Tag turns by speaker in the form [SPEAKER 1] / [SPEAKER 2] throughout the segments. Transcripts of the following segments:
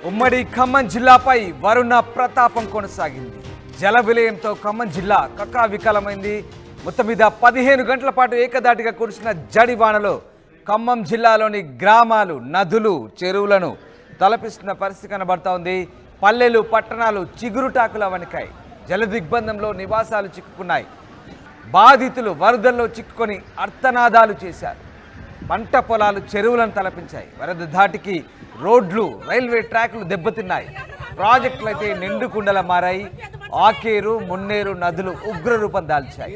[SPEAKER 1] ఉమ్మడి ఖమ్మం జిల్లాపై వరుణ ప్రతాపం కొనసాగింది. జల విలయంతో ఖమ్మం జిల్లా కకావికలమైంది. మొత్తం మీద 15 గంటల పాటు ఏకదాటిగా కురిసిన జడివానలో ఖమ్మం జిల్లాలోని గ్రామాలు, నదులు, చెరువులను తలపిస్తున్న పరిస్థితి కనబడతా ఉంది. పల్లెలు, పట్టణాలు చిగురుటాకుల వణికాయి. జల దిగ్బంధంలో నివాసాలు చిక్కుకున్నాయి. బాధితులు వరదల్లో చిక్కుకొని అర్తనాదాలు చేశారు. పంట పొలాలు, చెరువులను తలపించాయి. వరద ధాటికి రోడ్లు, రైల్వే ట్రాక్లు దెబ్బతిన్నాయి. ప్రాజెక్టులు అయితే నిండుకుండలా మారాయి. ఆకేరు, మున్నేరు నదులు ఉగ్రరూపం దాల్చాయి.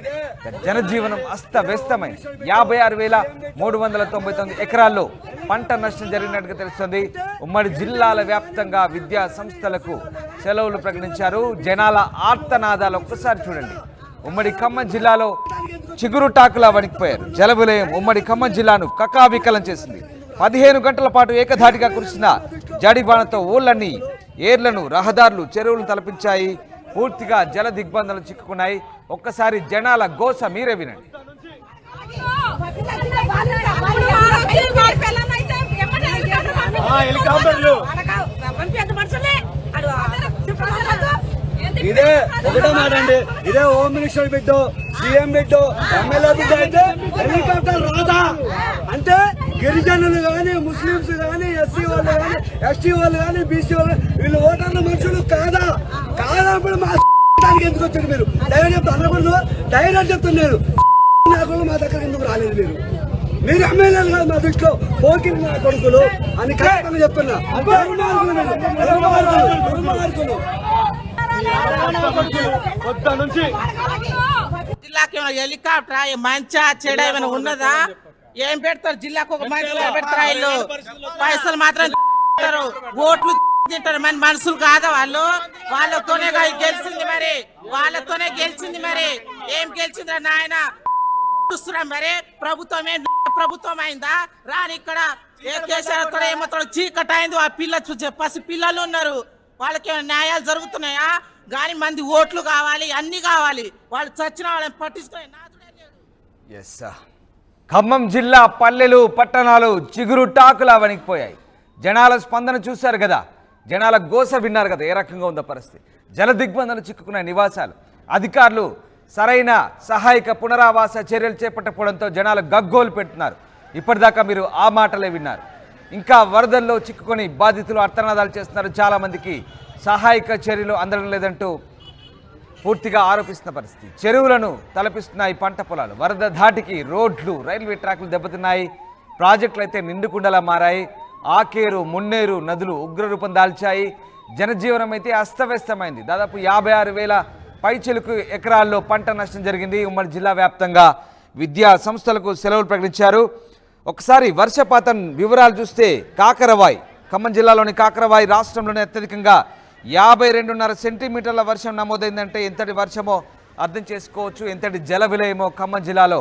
[SPEAKER 1] జనజీవనం అస్తవ్యస్తమైంది. 56,399 ఎకరాల్లో పంట నష్టం జరిగినట్టుగా తెలుస్తుంది. ఉమ్మడి జిల్లాల వ్యాప్తంగా విద్యా సంస్థలకు సెలవులు ప్రకటించారు. జనాల ఆర్తనాదాలు ఒక్కసారి చూడండి. ఉమ్మడి ఖమ్మం జిల్లాలో చిగురుటాకులా వణికిపోయారు. జల విలయం ఉమ్మడి ఖమ్మం జిల్లాను కకావికలం చేసింది. 15 గంటల పాటు ఏకధాటిగా కురిసిన జడివానతో ఊళ్ళన్నీ, ఏర్లను, రహదారులు, చెరువులను తలపించాయి. పూర్తిగా జల దిగ్బంధాలు చిక్కుకున్నాయి. ఒక్కసారి జనాల గోస మీరే వినండి.
[SPEAKER 2] ఇదే ఒకటే మాట అండి, ఇదే హోమ్ మినిస్టర్ బిడ్డ, సీఎం బిడ్డ, ఎమ్మెల్యే బిడ్డ అయితే హెలికాప్టర్ రాదా అంటే గిరిజనులు కానీ, ముస్లింస్ కానీ, ఎస్సీ వాళ్ళు కానీ, ఎస్టీ వాళ్ళు కానీ, బీసీ వాళ్ళు వీళ్ళు ఓటర్ల మనుషులు కాదా? కాదప్పుడు మా ఎందుకు వచ్చారు మీరు? ధైర్యం చెప్తా అనకూడదు, ధైర్యం చెప్తున్నారు. మా దగ్గర ఎందుకు రాలేదు మీరు? మీరు ఎమ్మెల్యేలు కాదు మా దృష్టిలో, పోటీ నా కొడుకులు అని ఖచ్చితంగా చెప్తున్నా.
[SPEAKER 3] జిల్లాకి హెలికాప్టర్ మంచా చెడ ఏమైనా ఉన్నదా? ఏం పెడతారు జిల్లాకు? ఒక మంచి పెడతారా? ఇల్లు పైసలు మాత్రం ఓట్లు తింటారు. మన మనుషులు కాదా వాళ్ళు? వాళ్ళతోనే గెలిచింది మరి, వాళ్ళతోనే గెలిచింది మరి. ఏం గెలిచిందా నాయన? చూస్తున్నాం మరి. ప్రభుత్వమే ప్రభుత్వం అయిందా? రాని ఇక్కడ కేసీఆర్ ఏమవుతాడు? చీకటి అయింది. ఆ పిల్ల పసి పిల్లలు ఉన్నారు, వాళ్ళకి న్యాయాలు జరుగుతున్నాయా? కానీ మంది ఓట్లు కావాలి, అన్ని కావాలి. వాళ్ళు చచ్చిన వాళ్ళని పట్టించుకునే నాదుడే లేడు.
[SPEAKER 1] ఖమ్మం జిల్లా పల్లెలు, పట్టణాలు చిగురుటాకులా వణికిపోయాయి. జనాల స్పందన చూశారు కదా, జనాల గోస విన్నారు కదా, ఏ రకంగా ఉందో పరిస్థితి. జల దిగ్బంధన చిక్కుకున్న నివాసాలు, అధికారులు సరైన సహాయక పునరావాస చర్యలు చేపట్టకపోవడంతో జనాలు గగ్గోలు పెడుతున్నారు. ఇప్పటిదాకా మీరు ఆ మాటలే విన్నారు. ఇంకా వరదల్లో చిక్కుకొని బాధితులు అర్తనాదాలు చేస్తున్నారు. చాలామందికి సహాయక చర్యలు అందడం లేదంటూ పూర్తిగా ఆరోపిస్తున్న పరిస్థితి. చెరువులను తలపిస్తున్నాయి పంట పొలాలు. వరద ధాటికి రోడ్లు, రైల్వే ట్రాక్లు దెబ్బతిన్నాయి. ప్రాజెక్టులు అయితే నిండుకుండలా మారాయి. ఆకేరు, మున్నేరు నదులు ఉగ్రరూపం దాల్చాయి. జనజీవనం అయితే అస్తవ్యస్తమైంది. దాదాపు 56,000 పైచిలుకు ఎకరాల్లో పంట నష్టం జరిగింది. ఉమ్మడి జిల్లా వ్యాప్తంగా విద్యా సంస్థలకు సెలవులు ప్రకటించారు. ఒకసారి వర్షపాతం వివరాలు చూస్తే కాకరవాయ్, ఖమ్మం జిల్లాలోని కాకరవాయ్ రాష్ట్రంలోనే అత్యధికంగా 52.5 సెంటీమీటర్ల వర్షం నమోదైందంటే ఎంతటి వర్షమో అర్థం చేసుకోవచ్చు, ఎంతటి జల విలయమో ఖమ్మం జిల్లాలో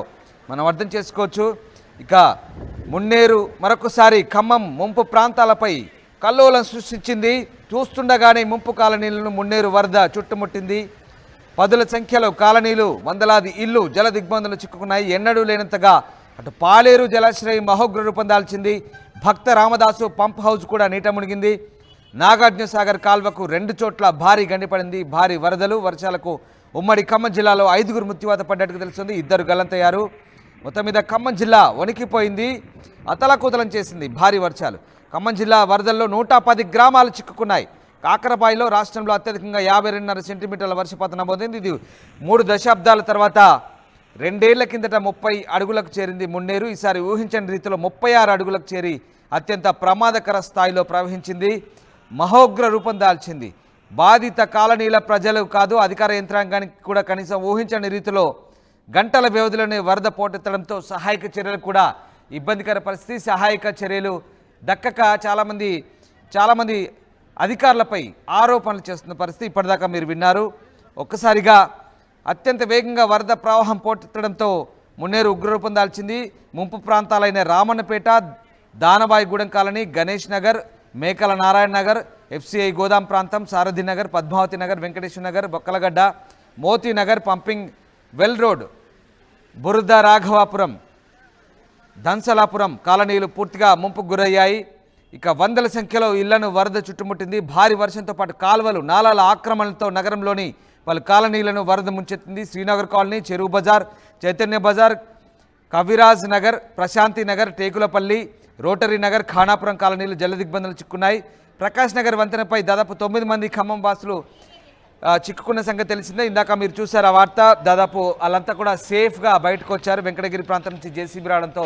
[SPEAKER 1] మనం అర్థం చేసుకోవచ్చు. ఇక మున్నేరు మరొకసారి ఖమ్మం ముంపు ప్రాంతాలపై కల్లోలం సృష్టించింది. చూస్తుండగానే ముంపు కాలనీలను మున్నేరు వరద చుట్టుముట్టింది. పదుల సంఖ్యలో కాలనీలు, వందలాది ఇల్లు జల దిగ్బంధంలో చిక్కుకున్నాయి. ఎన్నడూ లేనంతగా అటు పాలేరు జలాశ్రయం మహోగ్ర రూపం దాల్చింది. భక్త రామదాసు పంప్ హౌస్ కూడా నీట మునిగింది. నాగార్జునసాగర్ కాల్వకు 2 చోట్ల భారీ గండిపడింది. భారీ వరదలు, వర్షాలకు ఉమ్మడి ఖమ్మం జిల్లాలో 5గురు మృత్యువాత పడ్డట్టుగా తెలుస్తుంది. 2 గల్లంతయ్యారు. మొత్తం మీద ఖమ్మం జిల్లా వణికిపోయింది, అతలాకుతలం చేసింది భారీ వర్షాలు. ఖమ్మం జిల్లా వరదల్లో 110 గ్రామాలు చిక్కుకున్నాయి. కాకరపాయిలో రాష్ట్రంలో అత్యధికంగా 52.5 సెంటీమీటర్ల వర్షపాతం నమోదైంది. ఇది 3 దశాబ్దాల తర్వాత 2 ఏళ్ల కిందట 30 అడుగులకు చేరింది మున్నేరు. ఈసారి ఊహించని రీతిలో 36 అడుగులకు చేరి అత్యంత ప్రమాదకర స్థాయిలో ప్రవహించింది. మహోగ్ర రూపం దాల్చింది. బాధిత కాలనీల ప్రజలు కాదు, అధికార యంత్రాంగానికి కూడా కనీసం ఊహించని రీతిలో గంటల వ్యవధిలోనే వరద పోటెత్తడంతో సహాయక చర్యలు కూడా ఇబ్బందికర పరిస్థితి. సహాయక చర్యలు దక్కక చాలామంది అధికారులపై ఆరోపణలు చేస్తున్న పరిస్థితి ఇప్పటిదాకా మీరు విన్నారు. ఒక్కసారిగా అత్యంత వేగంగా వరద ప్రవాహం పోటెత్తడంతో మున్నేరు ఉగ్రరూపం దాల్చింది. ముంపు ప్రాంతాలైన రామన్నపేట, దానవాయిగూడెం కాలనీ, గణేష్ నగర్, మేకల నారాయణ నగర్, ఎఫ్సిఐ గోదాం ప్రాంతం, Sarathi Nagar, Padmavathi Nagar, Venkateswara Nagar, Bokkalagadda, Moti Nagar, pumping well road, Burada Raghavapuram, ధన్సలాపురం కాలనీలు పూర్తిగా ముంపుకు గురయ్యాయి. ఇక వందల సంఖ్యలో ఇళ్లను వరద చుట్టుముట్టింది. భారీ వర్షంతో పాటు కాలువలు నాలాల ఆక్రమణలతో నగరంలోని పలు కాలనీలను వరద ముంచెత్తింది. శ్రీనగర్ కాలనీ, చెరువు బజార్, చైతన్య బజార్, కవిరాజ్ నగర్, ప్రశాంతి నగర్, టేకులపల్లి, రోటరీ నగర్, ఖానాపురం కాలనీలు జలదిగ్బంధనలు చిక్కున్నాయి. ప్రకాష్ నగర్ వంతెనపై దాదాపు 9 మంది ఖమ్మం వాసులు చిక్కుకున్న సంగతి తెలిసిందే. ఇందాక మీరు చూశారు ఆ వార్త. దాదాపు వాళ్ళంతా కూడా సేఫ్గా బయటకు వచ్చారు. వెంకటగిరి ప్రాంతం నుంచి జేసీబీ రావడంతో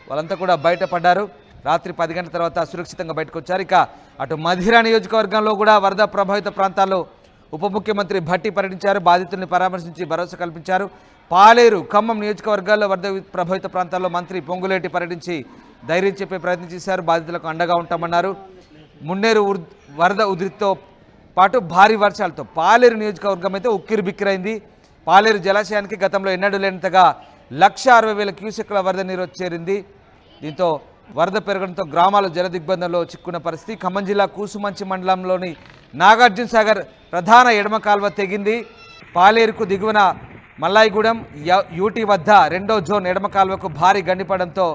[SPEAKER 1] వాళ్ళంతా కూడా బయటపడ్డారు. రాత్రి 10 గంటల తర్వాత సురక్షితంగా బయటకు వచ్చారు. ఇక అటు మధిర నియోజకవర్గంలో కూడా వరద ప్రభావిత ప్రాంతాల్లో ఉప ముఖ్యమంత్రి భట్టి పర్యటించారు. బాధితుల్ని పరామర్శించి భరోసా కల్పించారు. పాలేరు, ఖమ్మం నియోజకవర్గాల్లో వరద ప్రభావిత ప్రాంతాల్లో మంత్రి పొంగులేటి పర్యటించి ధైర్యం చెప్పే ప్రయత్నం చేశారు. బాధితులకు అండగా ఉంటామన్నారు. మున్నేరు వరద ఉధృతితో పాటు భారీ వర్షాలతో పాలేరు నియోజకవర్గం అయితే ఉక్కిరి బిక్కిరైంది. పాలేరు జలాశయానికి గతంలో ఎన్నడూ లేనంతగా 1,60,000 క్యూసెక్ల వరద నీరు చేరింది. దీంతో వరద పెరగడంతో గ్రామాలు జలదిగ్బంధంలో చిక్కున్న పరిస్థితి. ఖమ్మం జిల్లా కూసుమంచి మండలంలోని నాగార్జున సాగర్ ప్రధాన ఎడమ కాల్వ తెగింది. పాలేరుకు దిగువన మల్లాయిగూడెం, యూటీ వద్ద 2వ జోన్ ఎడమ కాల్వకు భారీ గండిపడంతో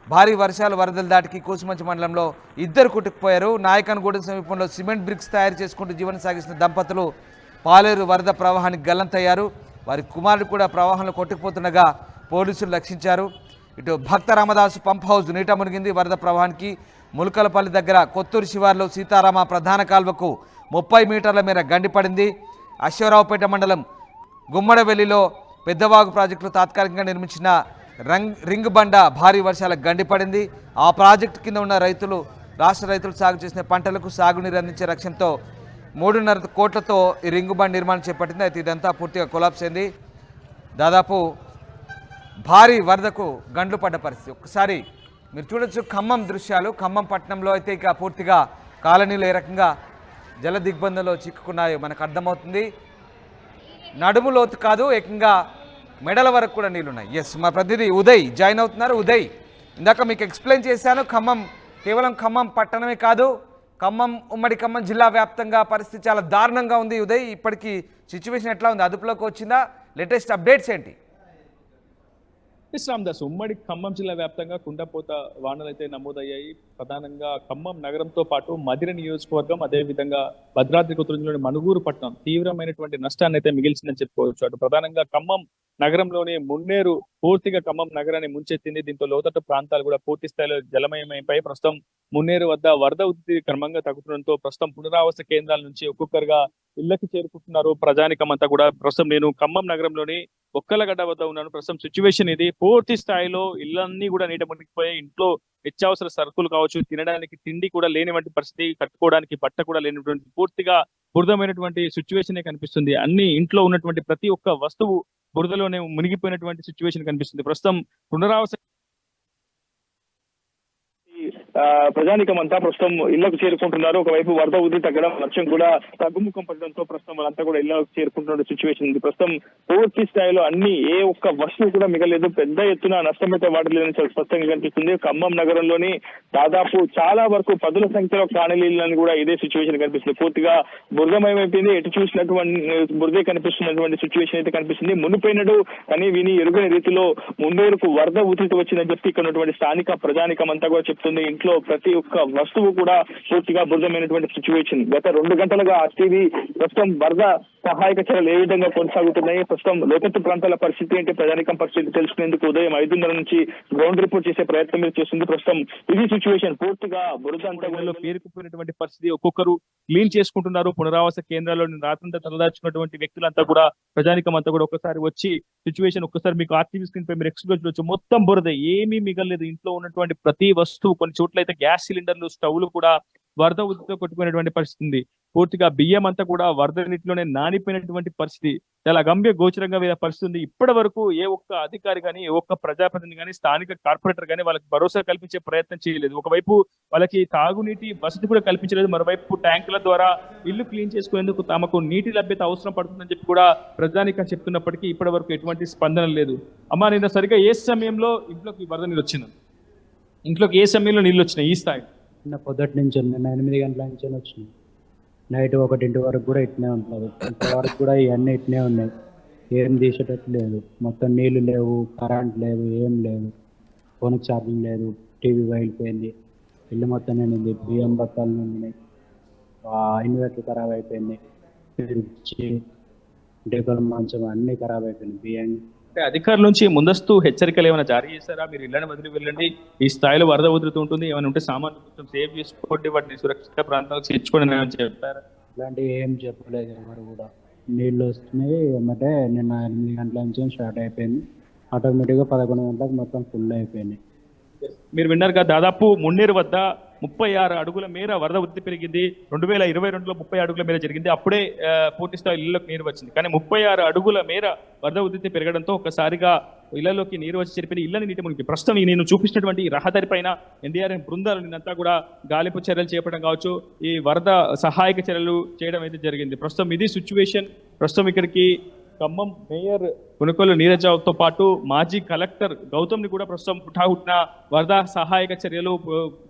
[SPEAKER 1] భారీ వర్షాలు వరదలు దాటికి కూసుమంచి మండలంలో 2 కొట్టుకుపోయారు. నాయకన్గూడెం సమీపంలో సిమెంట్ బ్రిక్స్ తయారు చేసుకుంటూ జీవనం సాగిస్తున్న దంపతులు పాలేరు వరద ప్రవాహానికి గల్లంతయ్యారు. వారి కుమారుడు కూడా ప్రవాహంలో కొట్టుకుపోతుండగా పోలీసులు రక్షించారు. ఇటు భక్త రామదాసు పంప్ హౌస్ నీట మునిగింది. వరద ప్రవాహానికి ములకలపల్లి దగ్గర కొత్తూరు శివార్లో సీతారామ ప్రధాన కాల్వకు 30 మీటర్ల మేర గండిపడింది. అశ్వరావుపేట మండలం గుమ్మడవెల్లిలో పెద్దవాగు ప్రాజెక్టులో తాత్కాలికంగా నిర్మించిన రింగ్ బండ భారీ వర్షాలకు గండిపడింది. ఆ ప్రాజెక్టు కింద ఉన్న రాష్ట్ర రైతులు సాగు చేసిన పంటలకు సాగునీరు అందించే లక్ష్యంతో 3.5 కోట్లతో ఈ రింగు బండ్ నిర్మాణం చేపట్టింది. అయితే ఇదంతా పూర్తిగా కొలాప్స్ అయింది. దాదాపు భారీ వరదకు గండ్లు పడ్డ పరిస్థితి. ఒక్కసారి మీరు చూడొచ్చు ఖమ్మం దృశ్యాలు. ఖమ్మం పట్టణంలో అయితే ఇక పూర్తిగా కాలనీలు ఏ రకంగా జల దిగ్బంధంలో చిక్కుకున్నాయో మనకు అర్థమవుతుంది. నడుము లోతు కాదు, ఏకంగా మెడల వరకు కూడా నీళ్ళున్నాయి. ఎస్, మా ప్రతినిధి ఉదయ్ జాయిన్ అవుతున్నారు. ఉదయ్, ఇందాక మీకు ఎక్స్ప్లెయిన్ చేశాను, ఖమ్మం కేవలం ఖమ్మం పట్టణమే కాదు, ఉమ్మడి ఖమ్మం జిల్లా వ్యాప్తంగా పరిస్థితి చాలా దారుణంగా ఉంది. ఉదయ్, ఇప్పటికీ సిచ్యువేషన్ ఎట్లా ఉంది? అదుపులోకి వచ్చిందా? లేటెస్ట్ అప్డేట్స్ ఏంటి?
[SPEAKER 4] రామదాస్, ఉమ్మడి ఖమ్మం జిల్లా వ్యాప్తంగా కుండపోత వానలు అయితే నమోదయ్యాయి. ప్రధానంగా ఖమ్మం నగరంతో పాటు మధిర నియోజకవర్గం, అదేవిధంగా భద్రాద్రి కొత్తగూడెంలోని మనుగూరు పట్టణం తీవ్రమైనటువంటి నష్టాన్ని అయితే మిగిల్చిందని చెప్పుకోవచ్చు. అటు ప్రధానంగా ఖమ్మం నగరంలోని మున్నేరు పూర్తిగా ఖమ్మం నగరాన్ని ముంచెత్తింది. దీంతో లోతట్టు ప్రాంతాలు కూడా పూర్తి స్థాయిలో జలమయమైపై ప్రస్తుతం మున్నేరు వద్ద వరద ఉధృతి క్రమంగా తగ్గుతుండటంతో ప్రస్తుతం పునరావాస కేంద్రాల నుంచి ఒక్కొక్కరుగా ఇళ్లకి చేరుకుంటున్నారు ప్రజానికం అంతా కూడా. ప్రస్తుతం నేను ఖమ్మం నగరంలోని ఒక్కలగడ్డ వద్ద ఉన్నాను. ప్రస్తుతం సిచ్యువేషన్ ఇది. పూర్తి స్థాయిలో ఇళ్లన్నీ కూడా నీట మునిగిపోయాయి. ఇంట్లో నిత్యావసర సరుకులు కావచ్చు, తినడానికి తిండి కూడా లేనివంటి పరిస్థితి, కట్టుకోవడానికి బట్ట కూడా లేనటువంటి పూర్తిగా బురదమైనటువంటి సిచ్యువేషన్ కనిపిస్తుంది. అన్ని ఇంట్లో ఉన్నటువంటి ప్రతి ఒక్క వస్తువు బురదలోనే మునిగిపోయినటువంటి సిచ్యువేషన్ కనిపిస్తుంది. ప్రస్తుతం పునరావాస ప్రజానికం అంతా ప్రస్తుతం ఇళ్లకు చేరుకుంటున్నారు. ఒకవైపు వరద ఉధృతి తగ్గడం, వర్షం కూడా తగ్గుముఖం పడడంతో ప్రస్తుతం వాళ్ళంతా కూడా ఇళ్లకు చేరుకుంటున్న సిచ్యువేషన్ ఉంది. ప్రస్తుతం పూర్తి స్థాయిలో అన్ని ఏ ఒక్క వస్తువు కూడా మిగలేదు. పెద్ద ఎత్తున నష్టమైతే వాడలేదని చాలా స్పష్టంగా కనిపిస్తుంది. ఖమ్మం నగరంలోని దాదాపు చాలా వరకు 10ల సంఖ్యలో కాలనీలను కూడా ఇదే సిచ్యువేషన్ కనిపిస్తుంది. పూర్తిగా బురదమయమైపోయింది. ఎటు చూసినటువంటి బురదే కనిపిస్తున్నటువంటి సిచ్యువేషన్ అయితే కనిపిస్తుంది. మునిపోయినడు కానీ విని ఎరుగని రీతిలో మున్నేరుకు వరద ఉధృతి వచ్చిందని చెప్పి ఇక్కడ ఉన్నటువంటి స్థానిక ప్రజానికం అంతా కూడా చెప్తుంది. ఇంట్లో ప్రతి ఒక్క వస్తువు కూడా పూర్తిగా బురదమైనటువంటి సిచ్యువేషన్. గత 2 గంటలుగా టీవీ ప్రస్తుతం వరద సహాయక చర్యలు ఏ విధంగా కొనసాగుతున్నాయి, ప్రస్తుతం లోతట్టు ప్రాంతాల పరిస్థితి ఏంటి, ప్రజానికం పరిస్థితి తెలుసుకునేందుకు ఉదయం 5:30 నుంచి గ్రౌండ్ రిపోర్ట్ చేసే ప్రయత్నం మీరు చేస్తుంది. ప్రస్తుతం ఇది సిచ్యువేషన్. పూర్తిగా బురద అంతా పేరుకుపోయినటువంటి పరిస్థితి. ఒక్కొక్కరు క్లీన్ చేసుకుంటున్నారు. పునరావాస కేంద్రాల్లో రాత్రంతా తలదాచుకున్నటువంటి వ్యక్తులంతా కూడా, ప్రజానికం అంతా కూడా ఒకసారి వచ్చి సిచ్యువేషన్ ఒక్కసారి మీకు ఆర్టీవీ స్క్రీన్ పై మీరు ఎక్స్ప్లోర్ చేయవచ్చు. మొత్తం బురద, ఏమీ మిగలలేదు. ఇంట్లో ఉన్నటువంటి ప్రతి వస్తువు, కొన్ని చోట్ల అయితే గ్యాస్ సిలిండర్లు, స్టవ్లు కూడా వరద ఉధృతితో కొట్టుకునేటువంటి పరిస్థితి ఉంది. పూర్తిగా బియ్యం అంతా కూడా వరద నీటిలోనే నానిపోయినటువంటి పరిస్థితి. చాలా గంభీర గోచరంగా పరిస్థితి ఉంది. ఇప్పటి వరకు ఏ ఒక్క అధికారి కానీ, ఏ ఒక్క ప్రజాప్రతినిధి కానీ, స్థానిక కార్పొరేటర్ కానీ వాళ్ళకి భరోసా కల్పించే ప్రయత్నం చేయలేదు. ఒకవైపు వాళ్ళకి తాగునీటి వసతి కూడా కల్పించలేదు, మరోవైపు ట్యాంకుల ద్వారా ఇల్లు క్లీన్ చేసుకునేందుకు తమకు నీటి లభ్యత అవసరం పడుతుందని చెప్పి కూడా ప్రజానికం చెప్తున్నప్పటికీ ఇప్పటి వరకు ఎటువంటి స్పందన లేదు. అమ్మా, నిన్న సరిగా ఏ సమయంలో ఇంట్లోకి వరద నీళ్ళు వచ్చింది? ఇంట్లోకి ఏ సమయంలో నీళ్ళు వచ్చినాయి ఈ స్థాయి?
[SPEAKER 5] నిన్న పొద్దుటి నుంచి 8 గంటల నుంచి వచ్చినాయి. నైట్ 1 వరకు కూడా ఇట్నే ఉంటుంది. ఇంతవరకు కూడా ఇవన్నీ ఇట్నే ఉన్నాయి. ఏం తీసేటట్టు లేదు. మొత్తం నీళ్లు లేవు, కరెంట్ లేదు, ఏం లేదు, ఫోన్కి ఛార్జింగ్ లేదు, టీవీ బయలుపోయింది. ఇల్లు మొత్తం నిండింది, బియ్యం బత్తాలు నిండినాయి, ఇన్వర్టర్ ఖరాబ్ అయిపోయింది, ఫ్రిడ్జ్, డెకోర్ మంచం అన్నీ ఖరాబ్ అయిపోయినాయి. బియ్యం
[SPEAKER 6] అంటే అధికారుల నుంచి ముందస్తు హెచ్చరికలు ఏమైనా జారీ చేశారా? మీరు ఇళ్ళని వదిలి వెళ్ళండి, ఈ స్థాయిలో వరద ఉధృతి ఉంటుంది, ఏమైనా ఉంటే సామాన్లు కొంచెం సేవ్ చేసుకోండి, వాటిని సురక్షిత ప్రాంతాలకు చేర్చుకోండి అని చెప్పారా?
[SPEAKER 5] ఇలాంటివి ఏం చెప్పలేదు ఎవరు కూడా. నీళ్ళు వస్తున్నాయి ఏమంటే నిన్న 8 గంటల నుంచి స్టార్ట్ అయిపోయింది, ఆటోమేటిక్గా 11 గంటలకు మొత్తం ఫుల్ అయిపోయింది.
[SPEAKER 6] మీరు విన్నారుగా, దాదాపు మున్నేరు వద్ద 36 అడుగుల మేర వరద ఉధృతి పెరిగింది. 2022లో 30 అడుగుల మేర జరిగింది. అప్పుడే పూర్తి స్థాయి ఇళ్లలోకి నీరు వచ్చింది. కానీ 36 అడుగుల మేర వరద ఉధృతి పెరగడంతో ఒక్కసారిగా ఇళ్లలోకి నీరు వచ్చి చెరిపిన ఇళ్లని నీటి మునిగి ప్రస్తుతం నేను చూపించినటువంటి రహదారి పైన ఎన్డీఆర్ఎఫ్ బృందాలు నిన్నంతా కూడా గాలింపు చర్యలు చేపట్టడం కావచ్చు, ఈ వరద సహాయక చర్యలు చేయడం అయితే జరిగింది. ప్రస్తుతం ఇది సిచ్యువేషన్. ప్రస్తుతం ఇక్కడికి ఖమ్మం మేయర్ కొనుగోలు నీరజావుతో పాటు మాజీ కలెక్టర్ గౌతమ్ని కూడా ప్రస్తుతం హుటాహుటిన వరద సహాయక చర్యలు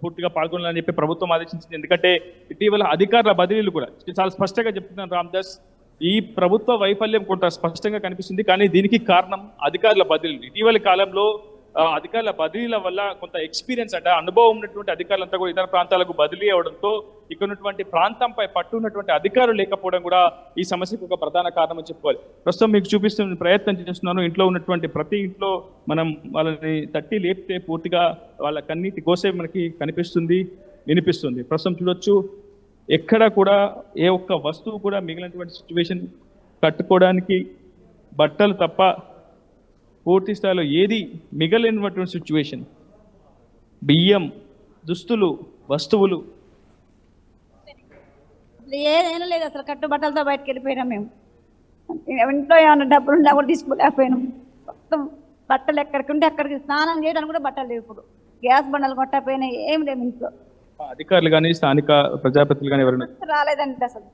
[SPEAKER 6] పూర్తిగా పాల్గొనాలని చెప్పి ప్రభుత్వం ఆదేశించింది. ఎందుకంటే ఇటీవల అధికారుల బదిలీలు కూడా చాలా స్పష్టంగా చెప్తున్నాను రామ్దాస్, ఈ ప్రభుత్వ వైఫల్యం కొంత స్పష్టంగా కనిపిస్తుంది. కానీ దీనికి కారణం అధికారుల బదిలీలు. ఇటీవలి కాలంలో అధికారుల బదిలీల వల్ల కొంత ఎక్స్పీరియన్స్ అంటే అనుభవం ఉన్నటువంటి అధికారులంతా కూడా ఇతర ప్రాంతాలకు బదిలీ అవడంతో ఇక్కడ ఉన్నటువంటి ప్రాంతంపై పట్టు ఉన్నటువంటి అధికారులు లేకపోవడం కూడా ఈ సమస్యకు ఒక ప్రధాన కారణం అని చెప్పుకోవాలి. ప్రస్తుతం మీకు చూపిస్తున్న ప్రయత్నం చేస్తున్నాను. ఇంట్లో ఉన్నటువంటి ప్రతి ఇంట్లో మనం వాళ్ళని తట్టి లేపితే పూర్తిగా వాళ్ళ కన్నీటి గోసే మనకి కనిపిస్తుంది, వినిపిస్తుంది. ప్రస్తుతం చూడొచ్చు, ఎక్కడ కూడా ఏ ఒక్క వస్తువు కూడా మిగిలినటువంటి సిచ్యువేషన్, కట్టుకోవడానికి బట్టలు తప్ప పూర్తి స్థాయిలో ఏది మిగలినటువంటి సిచ్యువేషన్. బియ్యం, దుస్తులు, వస్తువులు
[SPEAKER 7] ఏదైనా లేదు అసలు. కట్టుబట్టలతో బయటకు వెళ్ళిపోయినాం మేము. ఇంట్లో ఏమైనా డబ్బులు ఉన్నా కూడా తీసుకోలేకపోయినాం. మొత్తం బట్టలు ఎక్కడికి ఉంటే అక్కడికి, స్నానం చేయడానికి కూడా బట్టలు లేవు. ఇప్పుడు గ్యాస్ బండలు కొట్టపోయినాయి, ఏం లేవు ఇంట్లో.
[SPEAKER 6] అధికారులు కానీ స్థానిక ప్రజాప్రతినిధులు కానీ ఎవరైనా
[SPEAKER 7] రాలేదండి అసలు,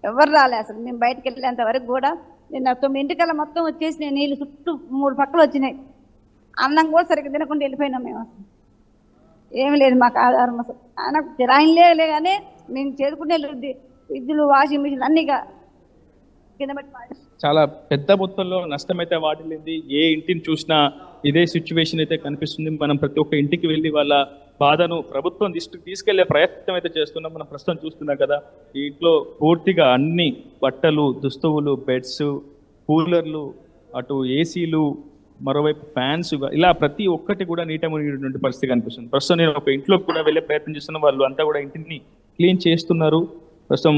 [SPEAKER 7] ఎవరు రాలే అసలు. మేము బయటకు వెళ్ళేంత వరకు కూడా నిన్న 9 మొత్తం వచ్చేసినాయి నీళ్ళు, చుట్టూ 3 పక్కలు వచ్చినాయి. అన్నం కూడా సరిగ్గా తినకుండా వెళ్ళిపోయినాం మేము. అసలు ఏమి లేదు మాకు ఆధారం అసలు. ఆయన కిరాయిలే కానీ మేము చేదుకునే ఫ్రిడ్జ్లు, వాషింగ్ మిషన్ అన్నీ కింద పెట్టి
[SPEAKER 6] చాలా పెద్ద మొత్తంలో నష్టమైతే వాటిల్లింది. ఏ ఇంటిని చూసినా ఇదే సిచ్యువేషన్ అయితే కనిపిస్తుంది. మనం ప్రతి ఒక్క ఇంటికి వెళ్ళి వాళ్ళ బాధను ప్రభుత్వం తీసుకెళ్లే ప్రయత్నం అయితే చేస్తున్నాం. మనం ప్రస్తుతం చూస్తున్నాం కదా, ఈ ఇంట్లో పూర్తిగా అన్ని బట్టలు, దుస్తువులు, బెడ్స్, కూలర్లు, అటు ఏసీలు, మరోవైపు ఫ్యాన్స్, ఇలా ప్రతి ఒక్కటి కూడా నీట మునిగినటువంటి పరిస్థితి కనిపిస్తుంది. ప్రస్తుతం నేను ఒక ఇంట్లోకి కూడా వెళ్ళే ప్రయత్నం చేస్తున్న వాళ్ళు అంతా కూడా ఇంటిని క్లీన్ చేస్తున్నారు. ప్రస్తుతం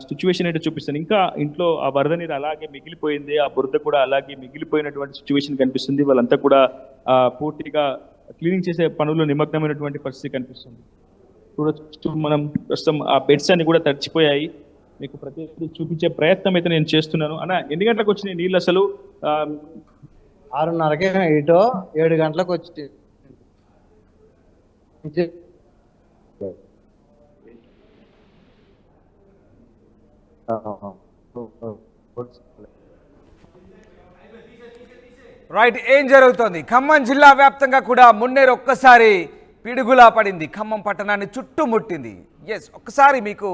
[SPEAKER 6] సిచ్యువేషన్ అయితే చూపిస్తాను. ఇంకా ఇంట్లో ఆ వరద నీరు అలాగే మిగిలిపోయింది, ఆ బురద కూడా అలాగే మిగిలిపోయినటువంటి సిచ్యువేషన్ కనిపిస్తుంది. వాళ్ళంతా కూడా పూర్తిగా క్లీనింగ్ చేసే పనుల్లో నిమగ్నమైనటువంటి పరిస్థితి కనిపిస్తుంది. చూడొచ్చు మనం ప్రస్తుతం ఆ బెడ్స్ అన్ని కూడా తడిచిపోయాయి. మీకు ప్రతి చూపించే ప్రయత్నం అయితే నేను చేస్తున్నాను. అన్న, ఎన్ని గంటలకు వచ్చినాయి నీళ్ళు అసలు?
[SPEAKER 2] 6:30కి ఇటో 7 గంటలకు వచ్చి
[SPEAKER 1] రైట్, ఏం జరుగుతోంది? ఖమ్మం జిల్లా వ్యాప్తంగా కూడా మున్నేరు ఒక్కసారి పిడుగులా పడింది, ఖమ్మం పట్టణాన్ని చుట్టుముట్టింది. ఎస్, ఒక్కసారి మీకు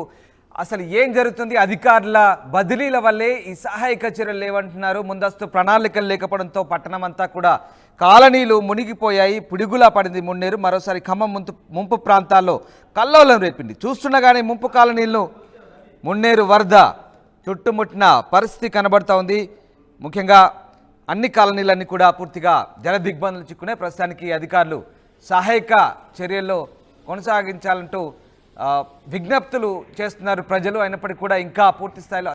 [SPEAKER 1] అసలు ఏం జరుగుతుంది? అధికారుల బదిలీల వల్లే ఈ సహాయక చర్యలు లేవంటున్నారు. ముందస్తు ప్రణాళికలు లేకపోవడంతో పట్టణం అంతా కూడా కాలనీలు మునిగిపోయాయి, పిడుగులా పడింది మున్నేరు. మరోసారి ఖమ్మం ముంపు ప్రాంతాల్లో కల్లోలం రేపింది. చూస్తుండగానే ముంపు కాలనీలను మున్నేరు వరద చుట్టుముట్టిన పరిస్థితి కనబడుతూ ఉంది. ముఖ్యంగా అన్ని కాలనీలన్నీ కూడా పూర్తిగా జల దిగ్బంధనలు చిక్కున్నాయి. ప్రస్తుతానికి అధికారులు సహాయక చర్యల్లో కొనసాగించాలంటూ విజ్ఞప్తులు చేస్తున్నారు ప్రజలు. అయినప్పటికీ కూడా ఇంకా పూర్తి స్థాయిలో